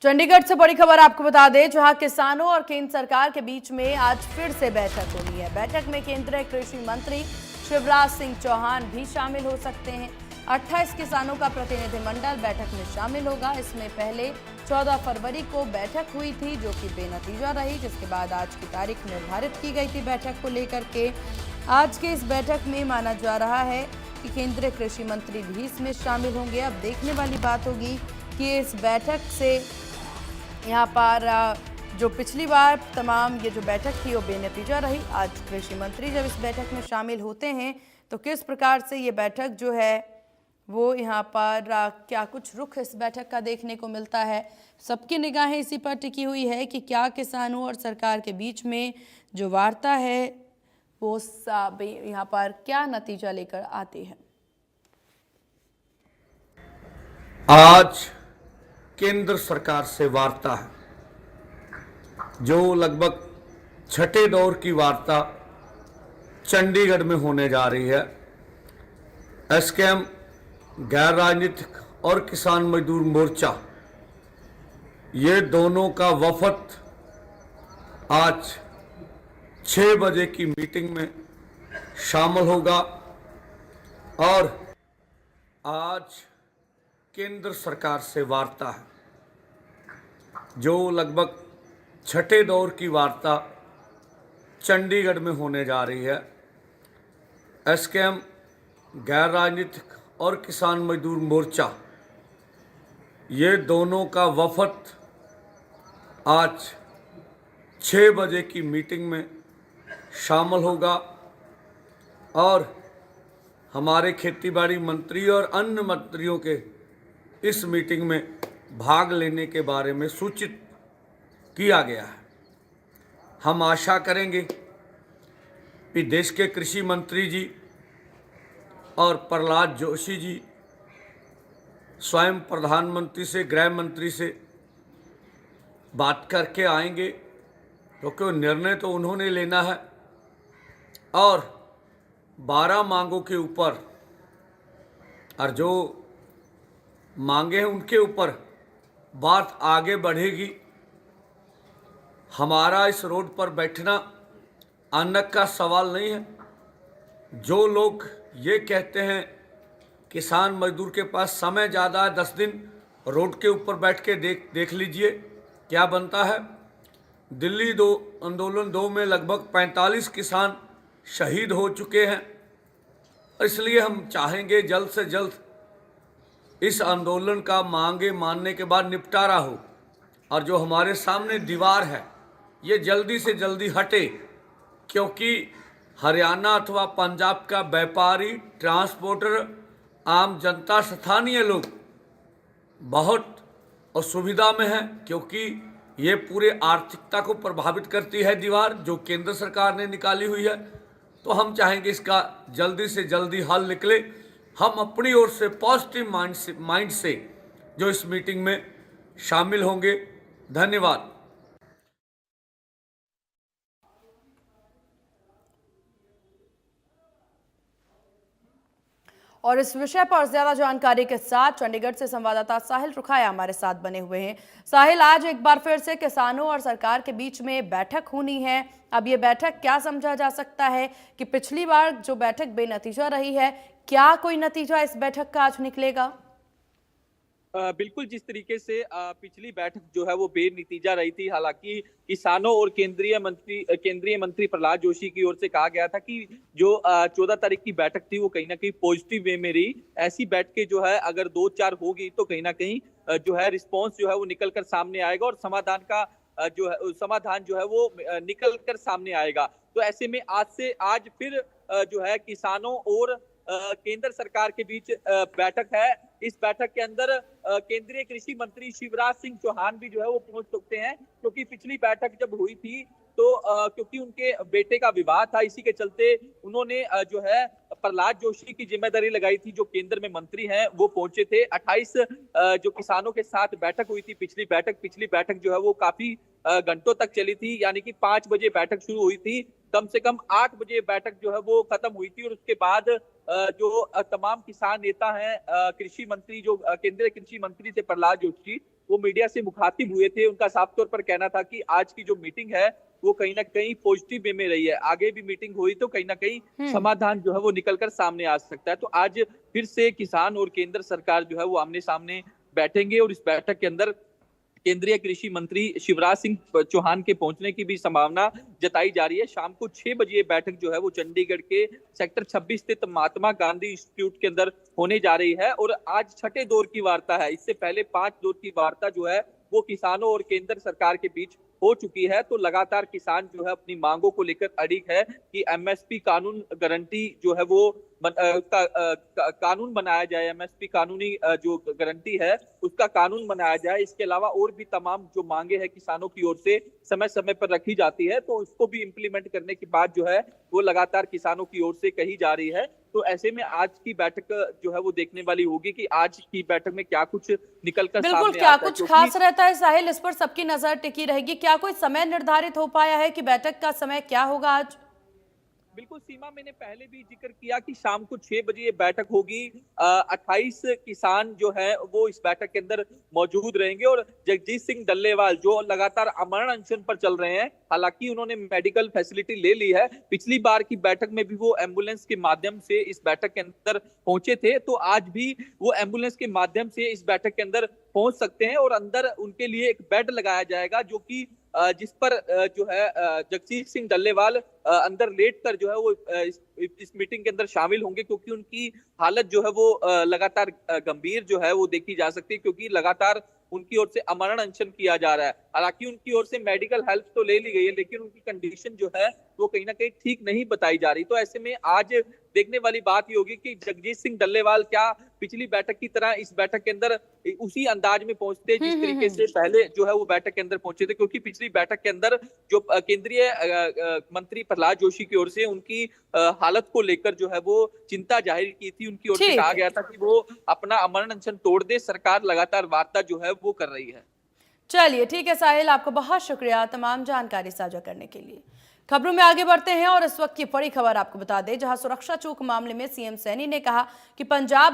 चंडीगढ़ से बड़ी खबर आपको बता दें, जहां किसानों और केंद्र सरकार के बीच में आज फिर से बैठक होनी है। बैठक में केंद्रीय कृषि मंत्री शिवराज सिंह चौहान भी शामिल हो सकते हैं। 28 किसानों का प्रतिनिधिमंडल बैठक में शामिल होगा। इसमें पहले 14 फरवरी को बैठक हुई थी, जो कि बेनतीजा रही, जिसके बाद आज की तारीख निर्धारित की गई थी बैठक को लेकर के। आज के इस बैठक में माना जा रहा है कि केंद्रीय कृषि मंत्री भी इसमें शामिल होंगे। अब देखने वाली बात होगी कि इस बैठक से यहाँ पर जो पिछली बार तमाम ये जो बैठक थी वो बेनतीजा रही। आज कृषि मंत्री जब इस बैठक में शामिल होते हैं तो किस प्रकार से ये बैठक जो है वो यहाँ पर क्या कुछ रुख इस बैठक का देखने को मिलता है। सबकी निगाहें इसी पर टिकी हुई है कि क्या किसानों और सरकार के बीच में जो वार्ता है वो यहाँ पर क्या नतीजा लेकर आती है। आज केंद्र सरकार से वार्ता है, जो लगभग छठे दौर की वार्ता चंडीगढ़ में होने जा रही है। एसकेएम, गैर राजनीतिक और किसान मजदूर मोर्चा, ये दोनों का वफद आज 6 बजे की मीटिंग में शामिल होगा और आज केंद्र सरकार से वार्ता है, जो लगभग छठे दौर की वार्ता चंडीगढ़ में होने जा रही है। एसकेएम, गैर राजनीतिक और किसान मजदूर मोर्चा, ये दोनों का वफद आज 6 बजे की मीटिंग में शामिल होगा और हमारे खेतीबाड़ी मंत्री और अन्य मंत्रियों के इस मीटिंग में भाग लेने के बारे में सूचित किया गया है। हम आशा करेंगे कि देश के कृषि मंत्री जी और प्रहलाद जोशी जी स्वयं प्रधानमंत्री से, गृह मंत्री से बात करके आएंगे, क्योंकि निर्णय तो उन्होंने लेना है और 12 मांगों के ऊपर और जो मांगे हैं उनके ऊपर बात आगे बढ़ेगी। हमारा इस रोड पर बैठना अनक का सवाल नहीं है। जो लोग ये कहते हैं किसान मजदूर के पास समय ज़्यादा है, 10 दिन रोड के ऊपर बैठ के देख लीजिए क्या बनता है। दिल्ली आंदोलन 2 में लगभग 45 किसान शहीद हो चुके हैं। इसलिए हम चाहेंगे जल्द से जल्द इस आंदोलन का मांगे मानने के बाद निपटारा हो और जो हमारे सामने दीवार है ये जल्दी से जल्दी हटे, क्योंकि हरियाणा अथवा पंजाब का व्यापारी, ट्रांसपोर्टर, आम जनता, स्थानीय लोग बहुत असुविधा में है, क्योंकि ये पूरे आर्थिकता को प्रभावित करती है दीवार जो केंद्र सरकार ने निकाली हुई है। तो हम चाहेंगे इसका जल्दी से जल्दी हल निकले। हम अपनी ओर से पॉजिटिव माइंड से जो इस मीटिंग में शामिल होंगे। धन्यवाद। और इस विषय पर ज्यादा जानकारी के साथ चंडीगढ़ से संवाददाता साहिल रुखाया हमारे साथ बने हुए हैं। साहिल, आज एक बार फिर से किसानों और सरकार के बीच में बैठक होनी है। अब ये बैठक क्या समझा जा सकता है कि पिछली बार जो बैठक बेनतीजा रही है, क्या कोई नतीजा इस बैठक का आज निकलेगा? बिल्कुल, जिस तरीके से पिछली बैठक जो है वो बेनतीजा रही थी। हालांकि किसानों और केंद्रीय मंत्री प्रहलाद जोशी की ओर से कहा गया था कि जो 14 तारीख की बैठक थी वो कहीं ना कहीं पॉजिटिव वे में रही। ऐसी बैठकें जो है अगर 2-4 होगी तो कहीं ना कहीं जो है रिस्पॉन्स जो है वो निकल कर सामने आएगा और समाधान जो है वो निकल कर सामने आएगा। तो ऐसे में आज फिर जो है किसानों और केंद्र सरकार के बीच बैठक है। इस बैठक के अंदर केंद्रीय कृषि मंत्री शिवराज सिंह चौहान भी जो है वो पहुंच सकते हैं, क्योंकि पिछली बैठक जब हुई थी तो क्योंकि उनके बेटे का विवाह था, इसी के चलते उन्होंने जो है प्रहलाद जोशी की जिम्मेदारी लगाई थी, जो केंद्र में मंत्री हैं वो पहुंचे थे। 28 जो किसानों के साथ बैठक हुई थी, पिछली बैठक जो है वो काफी घंटों तक चली थी, यानी कि 5 बजे बैठक शुरू हुई थी, कम से कम 8 बजे बैठक जो है वो खत्म हुई थी। और उसके बाद जो तमाम किसान नेता हैं, कृषि मंत्री जो केंद्रीय कृषि मंत्री थे प्रहलाद जोशी, वो मीडिया से मुखातिब हुए थे, उनका साफ तौर पर कहना था कि आज की जो मीटिंग है वो कहीं ना कहीं पॉजिटिव वे में रही है। आगे भी मीटिंग हुई तो कहीं ना कहीं समाधान जो है वो निकलकर सामने आ सकता है। तो आज फिर से किसान और केंद्र सरकार जो है वो आमने सामने बैठेंगे और इस बैठक के अंदर केंद्रीय कृषि मंत्री शिवराज सिंह चौहान के पहुंचने की भी संभावना जताई जा रही है। शाम को 6 बजे ये बैठक जो है वो चंडीगढ़ के सेक्टर 26 स्थित महात्मा गांधी इंस्टीट्यूट के अंदर होने जा रही है और आज छठे दौर की वार्ता है। इससे पहले 5 दौर की वार्ता जो है वो किसानों और केंद्र सरकार के बीच हो चुकी है। तो लगातार किसान जो है अपनी मांगों को लेकर अड़िग है कि एमएसपी कानून गारंटी जो है वो कानून बनाया जाए। एमएसपी कानूनी जो गारंटी है उसका कानून बनाया जाए। इसके अलावा और भी तमाम जो मांगे हैं किसानों की ओर से समय समय पर रखी जाती है, तो उसको भी इम्प्लीमेंट करने की बात जो है वो लगातार किसानों की ओर से कही जा रही है। तो ऐसे में आज की बैठक जो है वो देखने वाली होगी कि आज की बैठक में क्या कुछ निकलकर बिल्कुल, सामने क्या आता है। कुछ खास रहता है साहिल, इस पर सबकी नजर टिकी रहेगी। क्या कोई समय निर्धारित हो पाया है कि बैठक का समय क्या होगा आज? बिल्कुल सीमा, मैंने पहले भी जिक्र किया कि शाम को 6 बजे ये बैठक होगी। 28 किसान जो है वो इस बैठक के अंदर मौजूद रहेंगे और जगजीत सिंह डल्लेवाल जो लगातार अमरण अनशन पर चल रहे हैं, हालांकि उन्होंने मेडिकल फैसिलिटी ले ली है। पिछली बार की बैठक में भी वो एम्बुलेंस के माध्यम से इस बैठक के अंदर पहुंचे थे, तो आज भी वो एम्बुलेंस के माध्यम से इस बैठक के अंदर पहुंच सकते हैं और अंदर उनके लिए एक बेड लगाया जाएगा जो कि जिस पर जो है जगजीत सिंह डल्लेवाल अंदर लेट कर जो है वो इस मीटिंग के अंदर शामिल होंगे, क्योंकि उनकी हालत जो है वो लगातार गंभीर जो है वो देखी जा सकती है, क्योंकि लगातार उनकी ओर से अमरण अनशन किया जा रहा है। हालांकि उनकी ओर से मेडिकल हेल्प तो ले ली गई है, लेकिन उनकी कंडीशन जो है वो कहीं ना कहीं ठीक नहीं बताई जा रही। तो ऐसे में आज देखने वाली बात ये होगी कि जगजीत सिंह डल्लेवाल क्या पिछली बैठक की तरह इस बैठक के अंदर उसी अंदाज में पहुंचते जिस तरीके से पहले जो है वो बैठक के अंदर पहुंचे थे, क्योंकि पिछली बैठक के अंदर जो केंद्रीय मंत्री प्रहलाद जोशी की ओर से उनकी हालत को लेकर जो है वो चिंता जाहिर की थी। उनकी ओर से कहा गया था कि वो अपना अमरण अनशन तोड़ दे, सरकार लगातार वार्ता जो है वो कर रही है। चलिए ठीक है साहिल, आपको बहुत शुक्रिया तमाम जानकारी साझा करने के लिए। खबरों में आगे बढ़ते हैं और इस वक्त की बड़ी खबर आपको बता दें, जहां सुरक्षा चूक मामले में सीएम सैनी ने कहा कि पंजाब